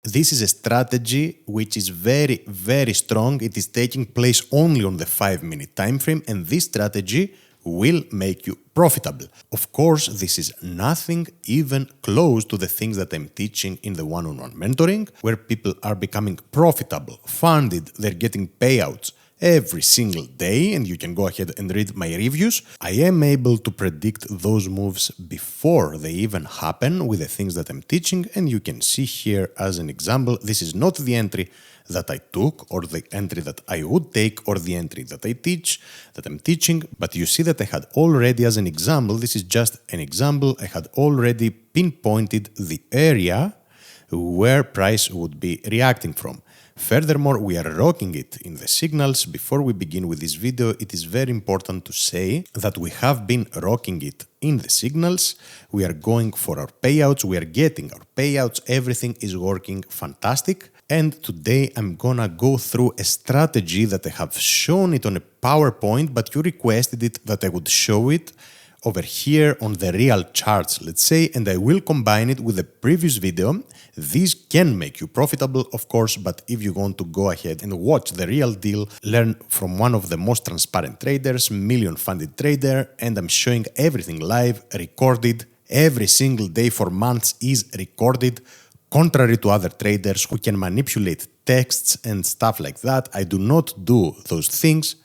This is a strategy which is very, very strong. It is taking place only on the 5-minute time frame, and this strategy will make you profitable. Of course, this is nothing even close to the things that I'm teaching in the one-on-one mentoring, where people are becoming profitable, funded, they're getting payouts every single day, and you can go ahead and read my reviews. I am able to predict those moves before they even happen with the things that I'm teaching, and you can see here as an example, this is not the entry that I took or the entry that I would take or the entry that I teach, that I'm teaching, but you see that I had already as an example, this is just an example, I had already pinpointed the area where price would be reacting from. Furthermore, we are rocking it in the signals. Before we begin with this video, it is very important to say that we have been rocking it in the signals. We are going for our payouts. We are getting our payouts. Everything is working fantastic. And today I'm gonna go through a strategy that I have shown it on a PowerPoint, but you requested it that I would show it over here on the real charts, let's say, and I will combine it with the previous video. This can make you profitable, of course, but if you want to go ahead and watch the real deal, learn from one of the most transparent traders, million funded trader, and I'm showing everything live, recorded, every single day for months is recorded, contrary to other traders who can manipulate texts and stuff like that. I do not do those things.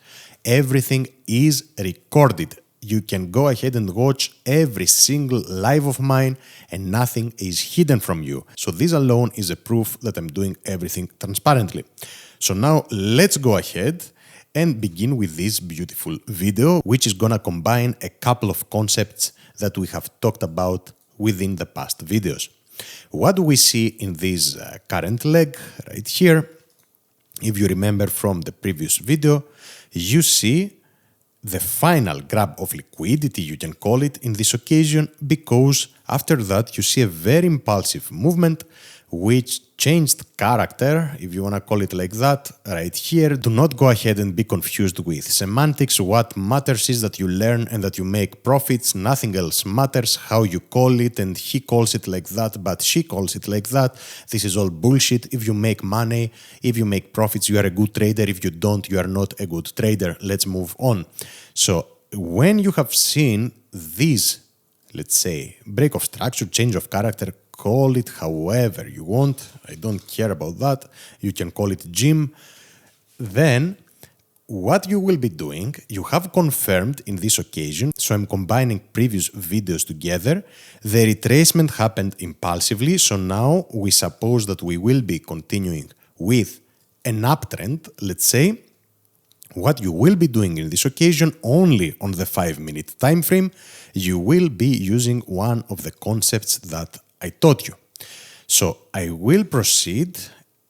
Everything is recorded. You can go ahead and watch every single live of mine and nothing is hidden from you. So this alone is a proof that I'm doing everything transparently. So now let's go ahead and begin with this beautiful video, which is gonna combine a couple of concepts that we have talked about within the past videos. What do we see in this current leg right here? If you remember from the previous video, you see the final grab of liquidity, you can call it, in this occasion, because after that you see a very impulsive movement which changed character, if you want to call it like that, right here. Do not go ahead and be confused with semantics. What matters is that you learn and that you make profits. Nothing else matters. How you call it, and he calls it like that, but she calls it like that. This is all bullshit. If you make money, if you make profits, you are a good trader. If you don't, you are not a good trader. Let's move on. So when you have seen this, let's say, break of structure, change of character, call it however you want, I don't care about that, you can call it gym, then what you will be doing, you have confirmed in this occasion, so I'm combining previous videos together, the retracement happened impulsively, so now we suppose that we will be continuing with an uptrend, let's say. What you will be doing in this occasion, only on the 5-minute time frame, you will be using one of the concepts that I taught you. So I will proceed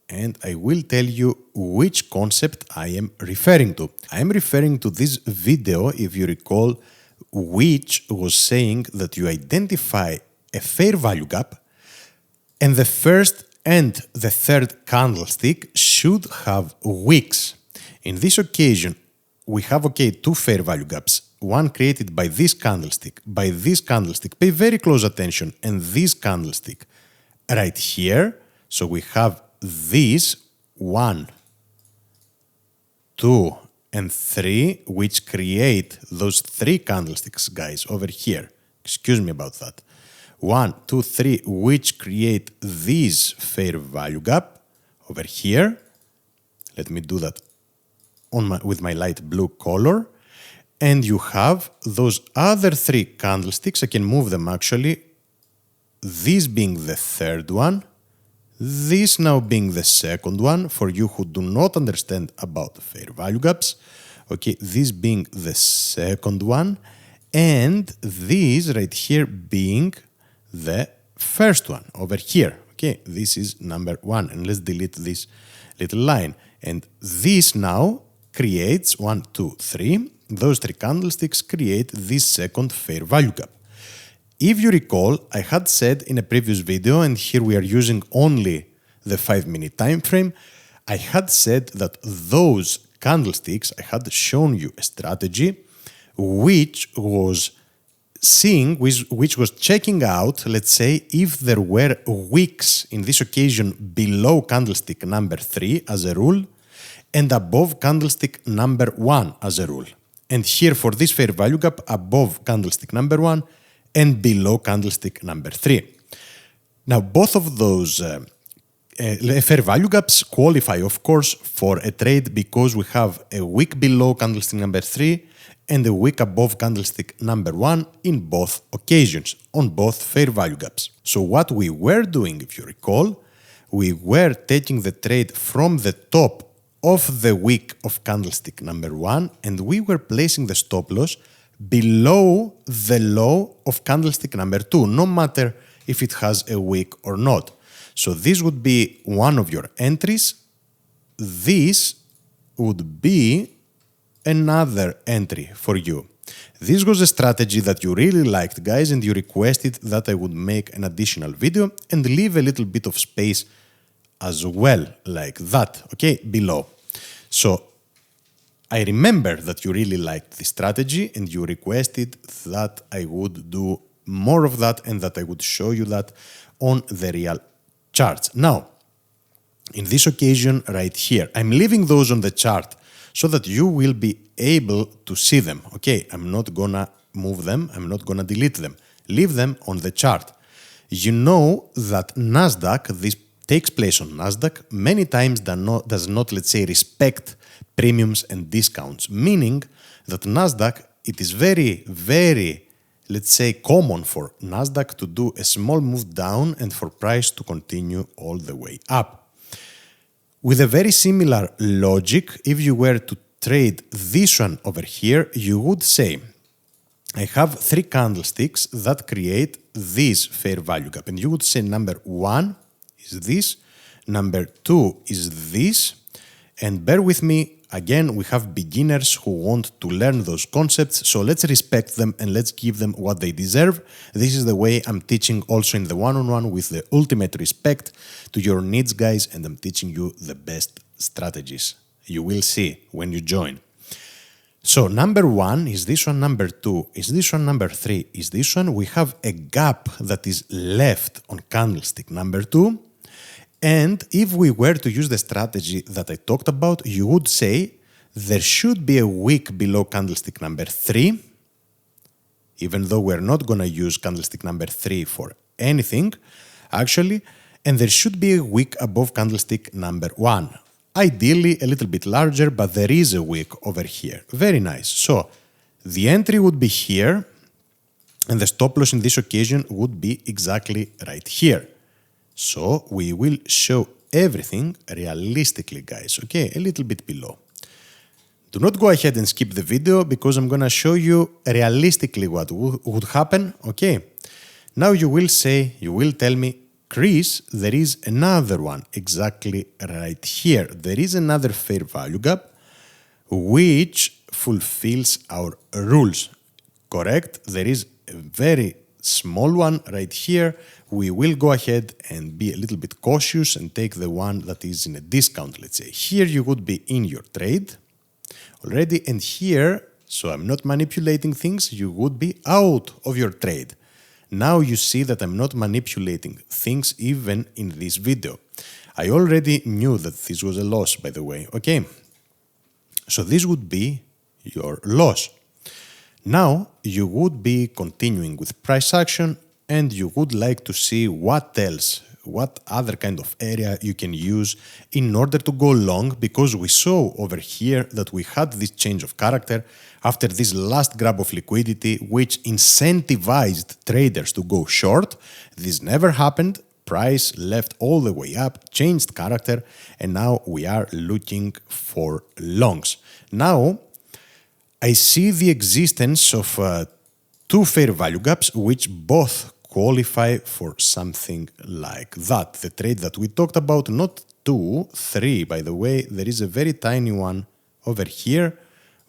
and I will tell you which concept I am referring to. I am referring to this video, if you recall, which was saying that you identify a fair value gap and the first and the third candlestick should have wicks. In this occasion, we have, two fair value gaps. One created by this candlestick, pay very close attention, and this candlestick right here. So we have these 1, 2, and 3, which create those 3 candlesticks, guys, over here. Excuse me about that. 1, 2, 3, which create this fair value gap over here. Let me do that with my light blue color. And you have those other 3 candlesticks, I can move them actually, this being the third one, this now being the second one, for you who do not understand about fair value gaps, this being the second one, and this right here being the first one over here. This is number 1, and let's delete this little line. And this now creates 1, 2, 3. Those 3 candlesticks create this second fair value gap. If you recall, I had said in a previous video, and here we are using only the 5-minute time frame, I had said that those candlesticks, I had shown you a strategy which was seeing, which was checking out, let's say, if there were wicks in this occasion below candlestick number 3 as a rule and above candlestick number 1 as a rule. And here for this fair value gap above candlestick number 1 and below candlestick number 3. Now both of those fair value gaps qualify, of course, for a trade because we have a wick below candlestick number 3 and a wick above candlestick number 1 in both occasions, on both fair value gaps. So what we were doing, if you recall, we were taking the trade from the top of the wick of candlestick number 1 and we were placing the stop loss below the low of candlestick number 2, no matter if it has a wick or not. So this would be one of your entries. This would be another entry for you. This was a strategy that you really liked, guys, and you requested that I would make an additional video and leave a little bit of space as well, like that, okay, below. So I remember that you really liked this strategy and you requested that I would do more of that and that I would show you that on the real charts. Now, in this occasion right here, I'm leaving those on the chart so that you will be able to see them. Okay, I'm not gonna move them, I'm not gonna delete them. Leave them on the chart. You know that Nasdaq, this takes place on Nasdaq, many times does not, let's say, respect premiums and discounts, meaning that Nasdaq, it is very, very, let's say, common for Nasdaq to do a small move down and for price to continue all the way up. With a very similar logic, if you were to trade this one over here, you would say, I have 3 candlesticks that create this fair value gap. And you would say number 1 is this, number 2 is this, and bear with me, again, we have beginners who want to learn those concepts, so let's respect them and let's give them what they deserve. This is the way I'm teaching also in the one-on-one with the ultimate respect to your needs, guys, and I'm teaching you the best strategies. You will see when you join. So number 1 is this one, number 2 is this one, number 3 is this one. We have a gap that is left on candlestick number 2. And if we were to use the strategy that I talked about, you would say there should be a wick below candlestick number 3, even though we're not going to use candlestick number 3 for anything, actually, and there should be a wick above candlestick number 1. Ideally, a little bit larger, but there is a wick over here. Very nice. So the entry would be here, and the stop loss in this occasion would be exactly right here. So we will show everything realistically, guys, okay, a little bit below. Do not go ahead and skip the video because I'm gonna show you realistically what would happen, okay? Now you will say, you will tell me, Chris, there is another one exactly right here. There is another fair value gap which fulfills our rules, correct? There is a very small one right here. We will go ahead and be a little bit cautious and take the one that is in a discount, let's say. Here you would be in your trade already, and here, so I'm not manipulating things, you would be out of your trade. Now you see that I'm not manipulating things even in this video. I already knew that this was a loss, by the way, okay? So this would be your loss. Now you would be continuing with price action and you would like to see what else, what other kind of area you can use in order to go long, because we saw over here that we had this change of character after this last grab of liquidity, which incentivized traders to go short. This never happened. Price left all the way up, changed character, and now we are looking for longs. Now, I see the existence of 2 fair value gaps, which both qualify for something like that. The trade that we talked about, not 2, 3, by the way, there is a very tiny one over here,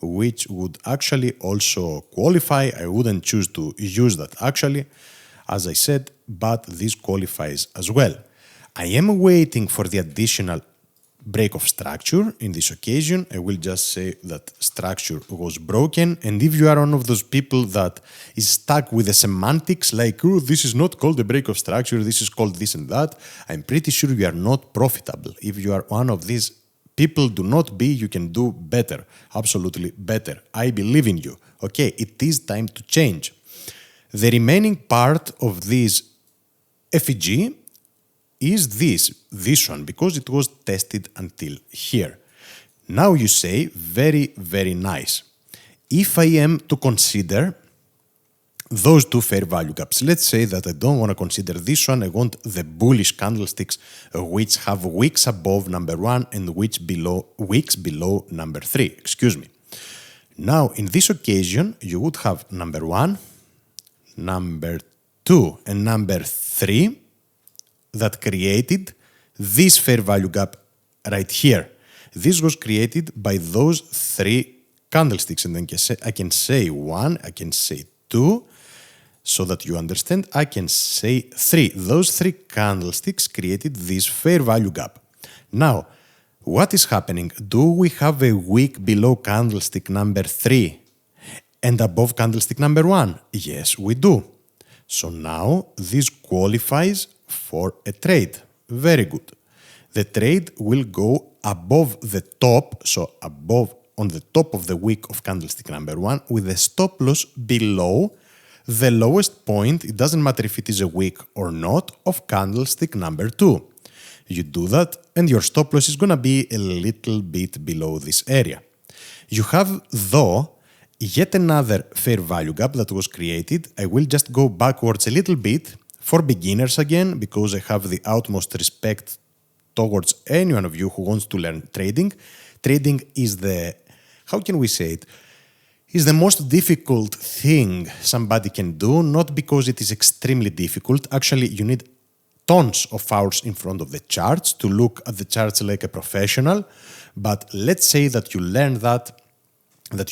which would actually also qualify. I wouldn't choose to use that actually, as I said, but this qualifies as well. I am waiting for the additional break of structure. In this occasion, I will just say that structure was broken. And if you are one of those people that is stuck with the semantics like, oh, this is not called a break of structure, this is called this and that, I'm pretty sure you are not profitable. If you are one of these people, do not be, you can do better, absolutely better. I believe in you. Okay, it is time to change. The remaining part of this FVG is this one, because it was tested until here. Now you say, very, very nice. If I am to consider those two fair value gaps, let's say that I don't want to consider this one, I want the bullish candlesticks which have wicks above number 1 and wicks below number 3, excuse me. Now, in this occasion, you would have number 1, number 2, and number 3 that created this fair value gap right here. This was created by those 3 candlesticks, and then I can say 1, I can say 2, so that you understand, I can say 3. Those 3 candlesticks created this fair value gap. Now, what is happening? Do we have a wick below candlestick number 3 and above candlestick number 1? Yes, we do. So now this qualifies for a trade. Very good. The trade will go above the top, so above on the top of the wick of candlestick number 1 with a stop loss below the lowest point, it doesn't matter if it is a wick or not, of candlestick number 2. You do that and your stop loss is going to be a little bit below this area. You have, though, yet another fair value gap that was created. I will just go backwards a little bit for beginners again, because I have the utmost respect towards anyone of you who wants to learn trading. Trading is the, how can we say it, is the most difficult thing somebody can do, not because it is extremely difficult. Actually, you need tons of hours in front of the charts to look at the charts like a professional. But let's say that you learn that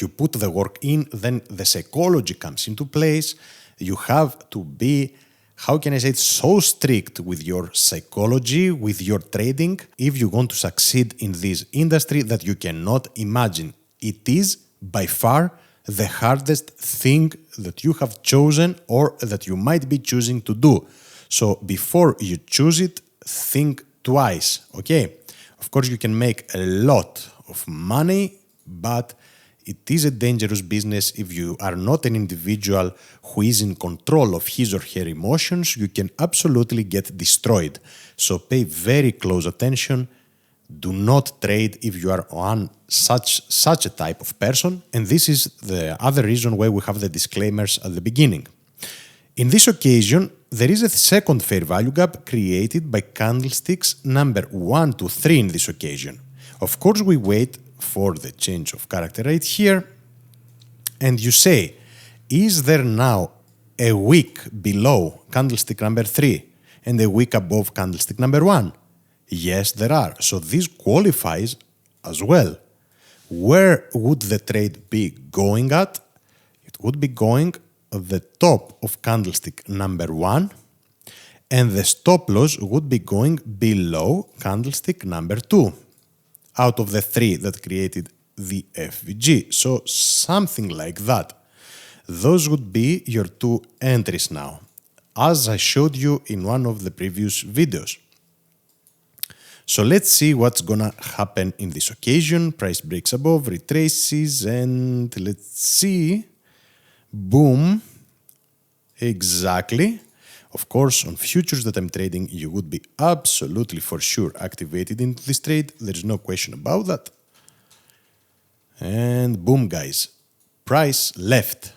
you put the work in, then the psychology comes into place. You have to be, how can I say it, so strict with your psychology, with your trading, if you want to succeed in this industry that you cannot imagine. It is by far the hardest thing that you have chosen or that you might be choosing to do. So before you choose it, think twice, okay? Of course, you can make a lot of money, but it is a dangerous business. If you are not an individual who is in control of his or her emotions, you can absolutely get destroyed. So pay very close attention. Do not trade if you are on such a type of person. And this is the other reason why we have the disclaimers at the beginning. In this occasion, there is a second fair value gap created by candlesticks number 1 to 3 in this occasion. Of course, we wait for the change of character right here. And you say, is there now a wick below candlestick number 3 and a wick above candlestick number 1? Yes, there are. So this qualifies as well. Where would the trade be going at? It would be going at the top of candlestick number 1, and the stop loss would be going below candlestick number 2, out of the 3 that created the FVG. So something like that. Those would be your 2 entries now, as I showed you in one of the previous videos. So let's see what's gonna happen in this occasion. Price breaks above, retraces, and let's see. Boom. Exactly. Of course, on futures that I'm trading, you would be absolutely for sure activated into this trade. There's no question about that. And boom, guys. Price left.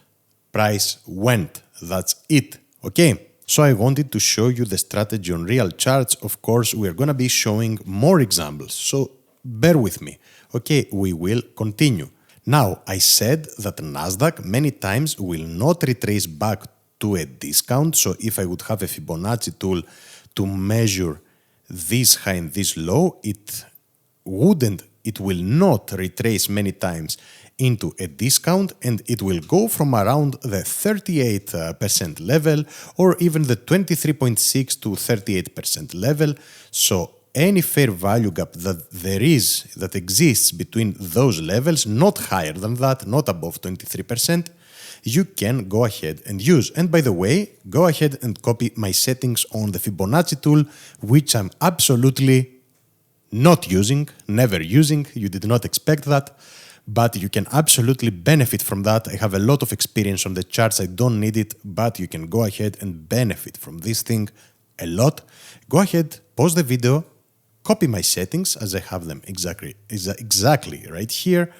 Price went. That's it. Okay. So I wanted to show you the strategy on real charts. Of course, we are going to be showing more examples. So bear with me. Okay, we will continue. Now, I said that Nasdaq many times will not retrace back to a discount. So if I would have a Fibonacci tool to measure this high and this low, it will not retrace many times into a discount, and it will go from around the 38% level or even the 23.6 to 38% level. So any fair value gap that exists between those levels, not higher than that, not above 23%, you can go ahead and use. And by the way, go ahead and copy my settings on the Fibonacci tool, which I'm absolutely not using, never using. You did not expect that, but you can absolutely benefit from that. I have a lot of experience on the charts. I don't need it, but you can go ahead and benefit from this thing a lot. Go ahead, pause the video, copy my settings as I have them exactly right here,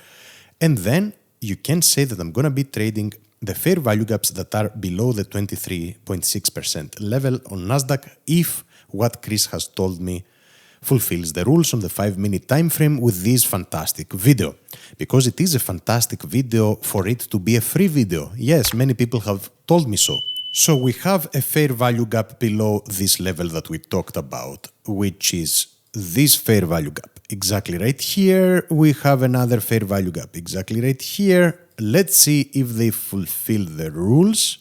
and then you can say that I'm going to be trading the fair value gaps that are below the 23.6% level on Nasdaq if what Chris has told me fulfills the rules on the 5-minute time frame with this fantastic video. Because it is a fantastic video for it to be a free video. Yes, many people have told me so. So we have a fair value gap below this level that we talked about, which is this fair value gap. Exactly right here. We have another fair value gap. Exactly right here. Let's see if they fulfill the rules.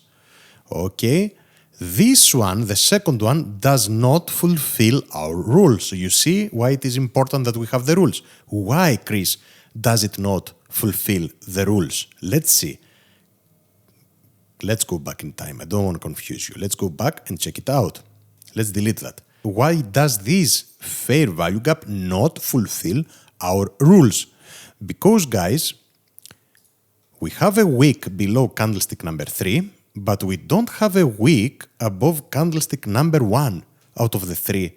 Okay. This one, the second one, does not fulfill our rules. So you see why it is important that we have the rules. Why, Chris, does it not fulfill the rules? Let's see. Let's go back in time. I don't want to confuse you. Let's go back and check it out. Let's delete that. Why does this fair value gap not fulfill our rules? Because, guys, we have a wick below candlestick number 3, but we don't have a wick above candlestick number 1 out of the 3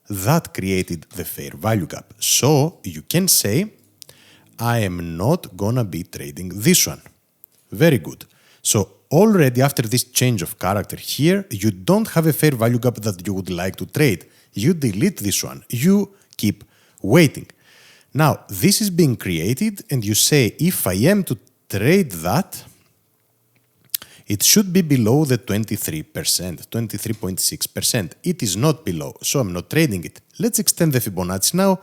that created the fair value gap. So you can say, I am not gonna be trading this one. Very good. So already after this change of character here, you don't have a fair value gap that you would like to trade. You delete this one. You keep waiting. Now, this is being created and you say, if I am to trade that, it should be below the 23%, 23.6%. It is not below, so I'm not trading it. Let's extend the Fibonacci now.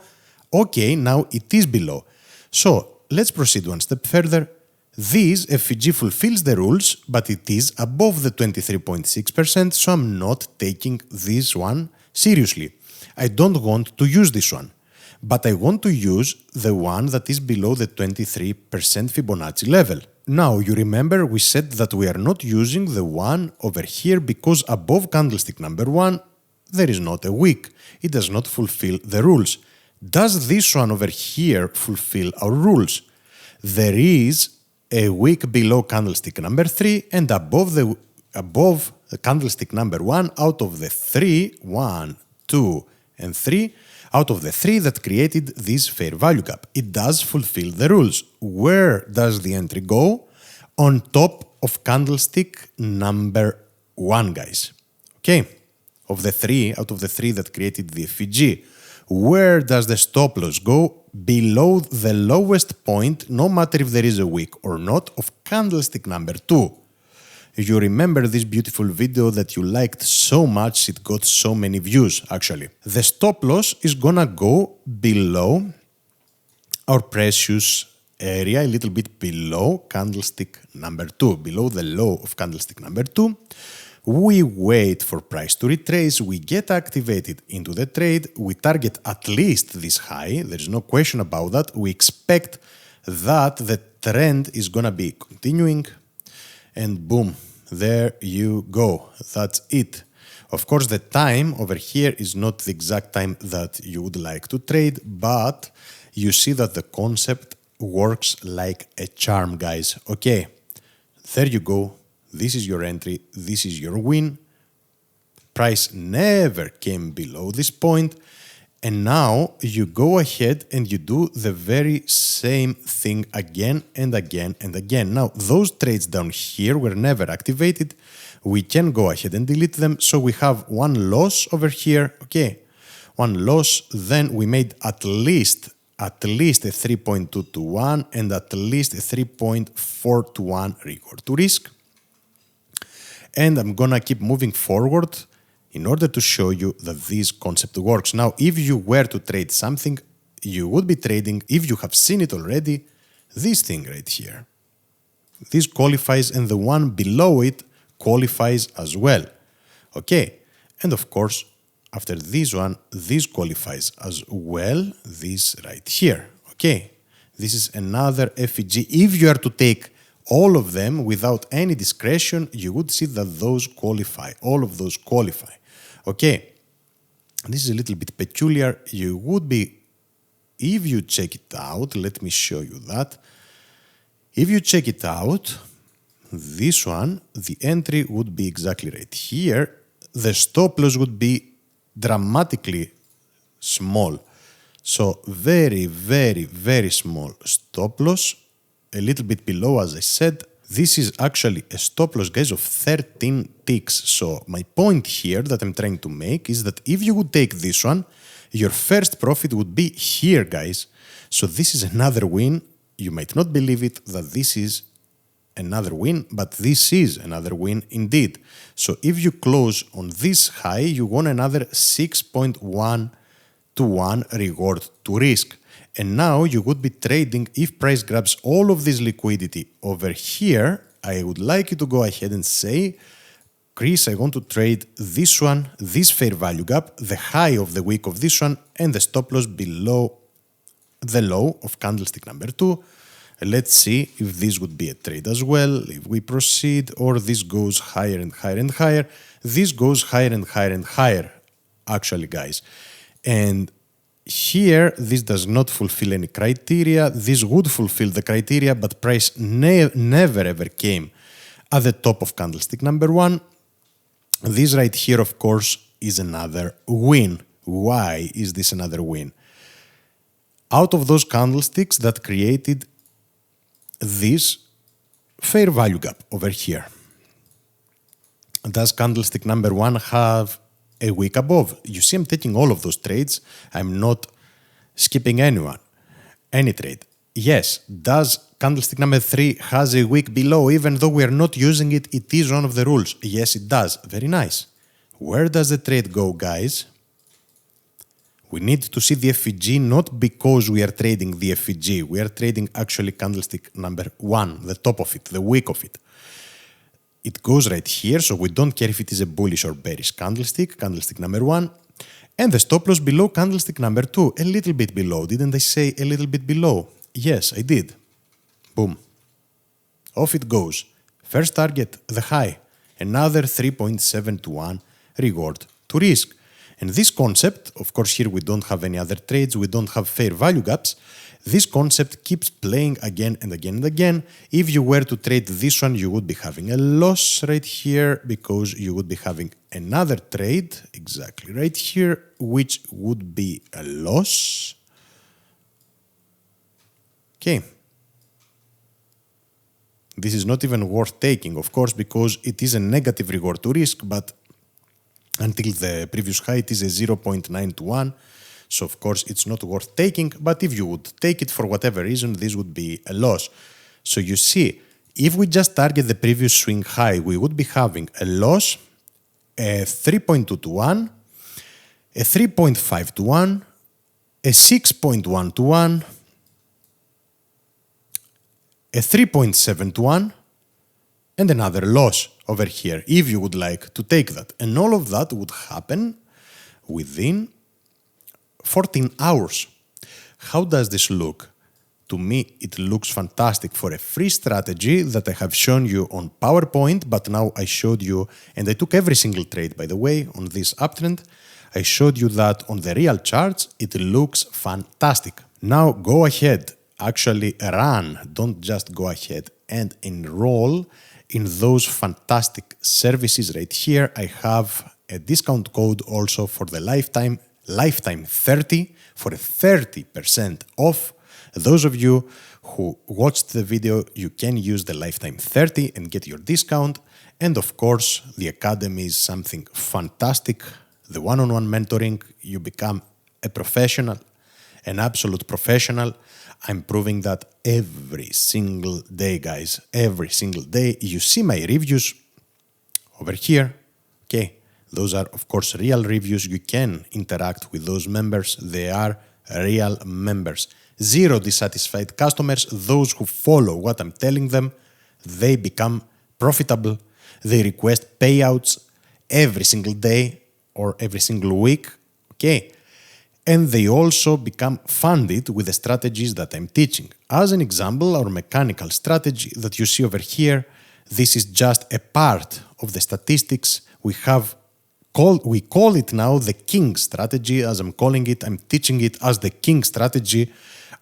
Okay, now it is below. So let's proceed one step further. This FVG fulfills the rules, but it is above the 23.6%, so I'm not taking this one seriously. I don't want to use this one, but I want to use the one that is below the 23% Fibonacci level. Now, you remember we said that we are not using the one over here because above candlestick number 1, there is not a wick. It does not fulfill the rules. Does this one over here fulfill our rules? There is a wick below candlestick number 3 and above the candlestick number 1 out of the 3, 1, 2, and 3, out of the 3 that created this fair value gap. It does fulfill the rules. Where does the entry go? On top of candlestick number 1, guys. Okay? Out of the 3 that created the FVG. Where does the stop loss go? Below the lowest point, no matter if there is a wick or not, of candlestick number 2. You remember this beautiful video that you liked so much, it got so many views, actually. The stop loss is gonna go below our precious area, a little bit below candlestick number 2, below the low of candlestick number 2. We wait for price to retrace, we get activated into the trade, we target at least this high, there's no question about that. We expect that the trend is gonna be continuing, and boom, there you go. That's it. Of course, the time over here is not the exact time that you would like to trade, but you see that the concept works like a charm, guys. Okay, there you go. This is your entry. This is your win. Price never came below this point. And now you go ahead and you do the very same thing again and again and again. Now, those trades down here were never activated. We can go ahead and delete them. So we have one loss over here. Okay, one loss. Then we made at least a 3.2 to 1 and at least a 3.4 to 1 record to risk. And I'm gonna keep moving forward in order to show you that this concept works. Now, if you were to trade something, you would be trading, if you have seen it already, this thing right here. This qualifies and the one below it qualifies as well. Okay, and of course, After this one, this qualifies as well, this right here, okay? This is another FVG. If you are to take all of them without any discretion, you would see that those qualify, all of those qualify, okay? This is a little bit peculiar. You would be, if you check it out, let me show you that. If you check it out, this one, the entry would be exactly right here. The stop loss would be dramatically small. So very, very, very small stop loss. A little bit below, as I said. This is actually a stop loss, guys, of 13 ticks. So my point here that I'm trying to make is that if you would take this one, your first profit would be here, guys. So this is another win. You might not believe it that this is another win, but this is another win indeed. So if you close on this high, you won another 6.1 to 1 reward to risk. And now you would be trading, if price grabs all of this liquidity over here, I would like you to go ahead and say, Chris, I want to trade this one, this fair value gap, the high of the week of this one, and the stop loss below the low of candlestick number 2. Let's see if this would be a trade as well, if we proceed, or this goes higher and higher and higher. This goes higher and higher and higher, actually, guys. And here, this does not fulfill any criteria. This would fulfill the criteria, but price never ever came at the top of candlestick number 1. This right here, of course, is another win. Why is this another win? Out of those candlesticks that created this fair value gap over here. Does candlestick number 1 have a week above? You see, I'm taking all of those trades. I'm not skipping any trade. Yes. Does candlestick number 3 has a week below? Even though we are not using it, it is one of the rules. Yes, it does. Very nice. Where does the trade go, guys? We need to see the FVG not because we are trading the FVG. We are trading actually candlestick number 1, the top of it, the wick of it. It goes right here, so we don't care if it is a bullish or bearish candlestick, candlestick number 1. And the stop loss below candlestick number 2, a little bit below. Didn't I say a little bit below? Yes, I did. Boom. Off it goes. First target, the high. Another 3.7 to 1 reward to risk. And this concept, of course here we don't have any other trades, we don't have fair value gaps. This concept keeps playing again and again and again. If you were to trade this one, you would be having a loss right here because you would be having another trade exactly right here, which would be a loss. Okay. This is not even worth taking, of course, because it is a negative reward to risk, but until the previous high, it is a 0.9 to 1. So, of course, it's not worth taking. But if you would take it for whatever reason, this would be a loss. So, you see, if we just target the previous swing high, we would be having a loss, a 3.2 to 1, a 3.5 to 1, a 6.1 to 1, a 3.7 to 1, and another loss over here, if you would like to take that. And all of that would happen within 14 hours. How does this look? To me, it looks fantastic for a free strategy that I have shown you on PowerPoint, but now I showed you, and I took every single trade, by the way, on this uptrend. I showed you that on the real charts, it looks fantastic. Now go ahead, actually run, don't just go ahead and enroll in those fantastic services right here. I have a discount code also for the lifetime 30 for a 30% off. Those of you who watched the video, you can use the lifetime 30 and get your discount. And of course, the Academy is something fantastic. The one-on-one mentoring, you become a professional, an absolute professional. I'm proving that every single day, guys. Every single day. You see my reviews over here. Okay. Those are, of course, real reviews. You can interact with those members. They are real members. Zero dissatisfied customers. Those who follow what I'm telling them, they become profitable. They request payouts every single day. or every single week, okay? And they also become funded with the strategies that I'm teaching. As an example, our mechanical strategy that you see over here, this is just a part of the statistics we call it now the king strategy, as I'm calling it. I'm teaching it as the king strategy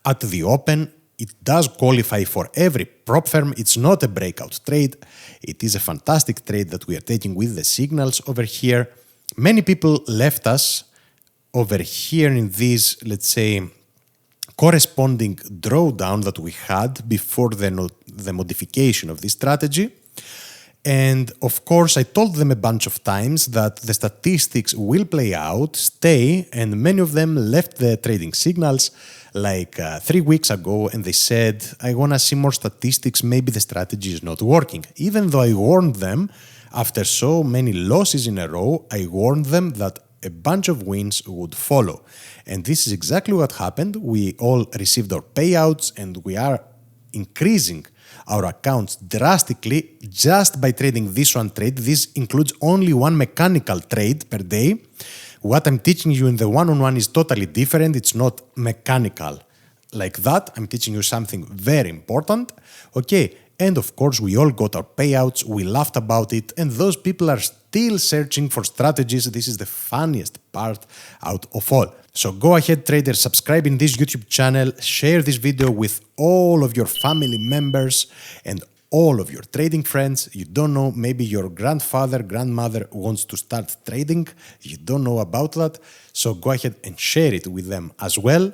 at the open. It does qualify for every prop firm. It's not a breakout trade. It is a fantastic trade that we are taking with the signals over here. Many people left us over here in this, let's say, corresponding drawdown that we had before the modification of this strategy. And of course, I told them a bunch of times that the statistics will play out, stay, and many of them left the trading signals like 3 weeks ago, and they said, I want to see more statistics, maybe the strategy is not working. Even though I warned them, after so many losses in a row, I warned them that a bunch of wins would follow. And this is exactly what happened. We all received our payouts, and we are increasing our accounts drastically just by trading this one trade. This includes only one mechanical trade per day. What I'm teaching you in the one-on-one is totally different. It's not mechanical like that. I'm teaching you something very important. Okay, and of course, we all got our payouts. We laughed about it. And those people are still searching for strategies. This is the funniest part out of all. So go ahead, traders, subscribe in this YouTube channel, share this video with all of your family members and all of your trading friends. You don't know, maybe your grandfather, grandmother wants to start trading. You don't know about that. So go ahead and share it with them as well.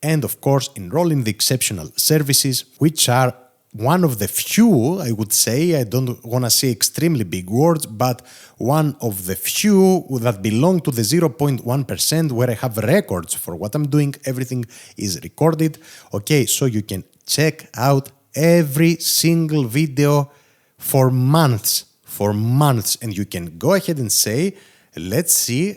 And of course, enroll in the exceptional services, which are one of the few, I would say, I don't want to say extremely big words, but one of the few that belong to the 0.1% where I have records for what I'm doing. Everything is recorded. Okay, so you can check out every single video for months, and you can go ahead and say, let's see,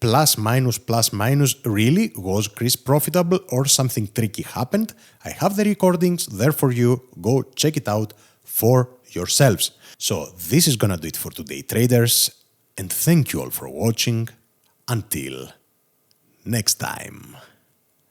plus minus, really, was Chris profitable or something tricky happened? I have the recordings there for you. Go check it out for yourselves. So this is gonna do it for today, traders, and thank you all for watching. Until next time.